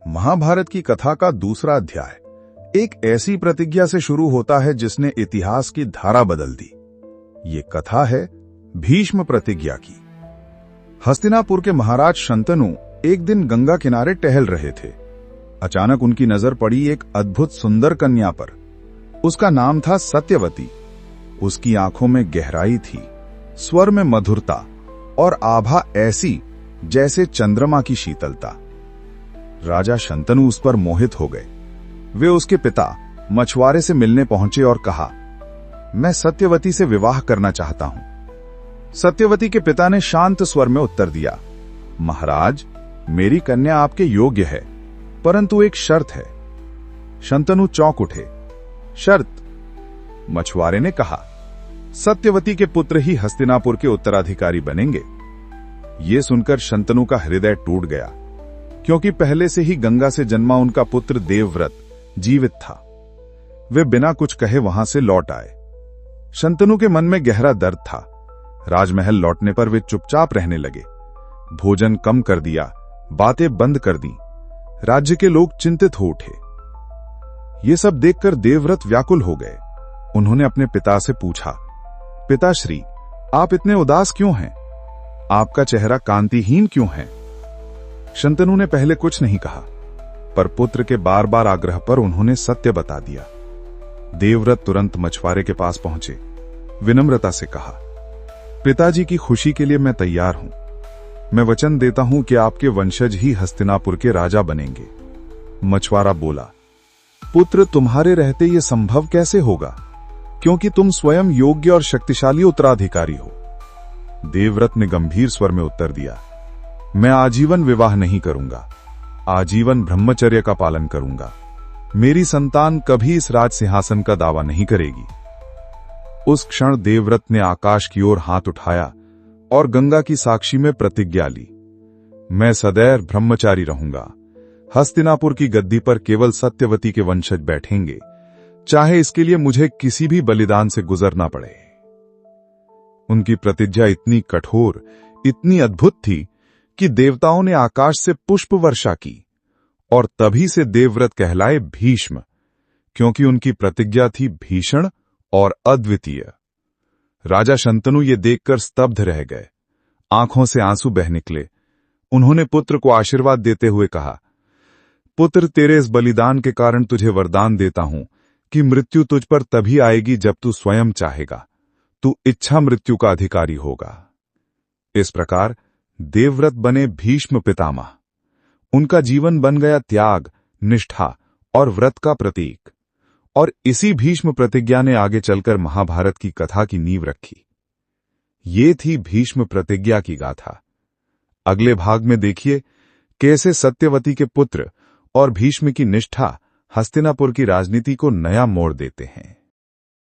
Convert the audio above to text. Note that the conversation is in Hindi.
महाभारत की कथा का दूसरा अध्याय एक ऐसी प्रतिज्ञा से शुरू होता है जिसने इतिहास की धारा बदल दी। ये कथा है भीष्म प्रतिज्ञा की। हस्तिनापुर के महाराज शंतनु एक दिन गंगा किनारे टहल रहे थे। अचानक उनकी नजर पड़ी एक अद्भुत सुंदर कन्या पर। उसका नाम था सत्यवती। उसकी आंखों में गहराई थी, स्वर में मधुरता और आभा ऐसी जैसे चंद्रमा की शीतलता। राजा शंतनु उस पर मोहित हो गए। वे उसके पिता मछुआरे से मिलने पहुंचे और कहा, मैं सत्यवती से विवाह करना चाहता हूं। सत्यवती के पिता ने शांत स्वर में उत्तर दिया, महाराज, मेरी कन्या आपके योग्य है, परंतु एक शर्त है। शंतनु चौंक उठे। शर्त? मछुआरे ने कहा, सत्यवती के पुत्र ही हस्तिनापुर के उत्तराधिकारी बनेंगे। यह सुनकर शंतनु का हृदय टूट गया, क्योंकि पहले से ही गंगा से जन्मा उनका पुत्र देवव्रत जीवित था। वे बिना कुछ कहे वहां से लौट आए। शंतनु के मन में गहरा दर्द था। राजमहल लौटने पर वे चुपचाप रहने लगे। भोजन कम कर दिया, बातें बंद कर दी। राज्य के लोग चिंतित हो उठे। ये सब देखकर देवव्रत व्याकुल हो गए। उन्होंने अपने पिता से पूछा, पिताश्री, आप इतने उदास क्यों हैं? आपका चेहरा कांतिहीन क्यों है? शंतनु ने पहले कुछ नहीं कहा, पर पुत्र के बार बार आग्रह पर उन्होंने सत्य बता दिया। देवव्रत तुरंत मछुआरे के पास पहुंचे। विनम्रता से कहा, पिताजी की खुशी के लिए मैं तैयार हूं। मैं वचन देता हूं कि आपके वंशज ही हस्तिनापुर के राजा बनेंगे। मछुआरा बोला, पुत्र, तुम्हारे रहते यह संभव कैसे होगा, क्योंकि तुम स्वयं योग्य और शक्तिशाली उत्तराधिकारी हो। देवव्रत ने गंभीर स्वर में उत्तर दिया, मैं आजीवन विवाह नहीं करूंगा, आजीवन ब्रह्मचर्य का पालन करूंगा। मेरी संतान कभी इस राज सिंहासन का दावा नहीं करेगी। उस क्षण देवव्रत ने आकाश की ओर हाथ उठाया और गंगा की साक्षी में प्रतिज्ञा ली, मैं सदैव ब्रह्मचारी रहूंगा। हस्तिनापुर की गद्दी पर केवल सत्यवती के वंशज बैठेंगे, चाहे इसके लिए मुझे किसी भी बलिदान से गुजरना पड़े। उनकी प्रतिज्ञा इतनी कठोर, इतनी अद्भुत थी कि देवताओं ने आकाश से पुष्प वर्षा की, और तभी से देवव्रत कहलाए भीष्म, क्योंकि उनकी प्रतिज्ञा थी भीषण और अद्वितीय। राजा शंतनु ये देखकर स्तब्ध रह गए। आंखों से आंसू बह निकले। उन्होंने पुत्र को आशीर्वाद देते हुए कहा, पुत्र, तेरे इस बलिदान के कारण तुझे वरदान देता हूं कि मृत्यु तुझ पर तभी आएगी जब तू स्वयं चाहेगा। तू इच्छा मृत्यु का अधिकारी होगा। इस प्रकार देवव्रत बने भीष्म पितामह। उनका जीवन बन गया त्याग, निष्ठा और व्रत का प्रतीक। और इसी भीष्म प्रतिज्ञा ने आगे चलकर महाभारत की कथा की नींव रखी। ये थी भीष्म प्रतिज्ञा की गाथा। अगले भाग में देखिए कैसे सत्यवती के पुत्र और भीष्म की निष्ठा हस्तिनापुर की राजनीति को नया मोड़ देते हैं।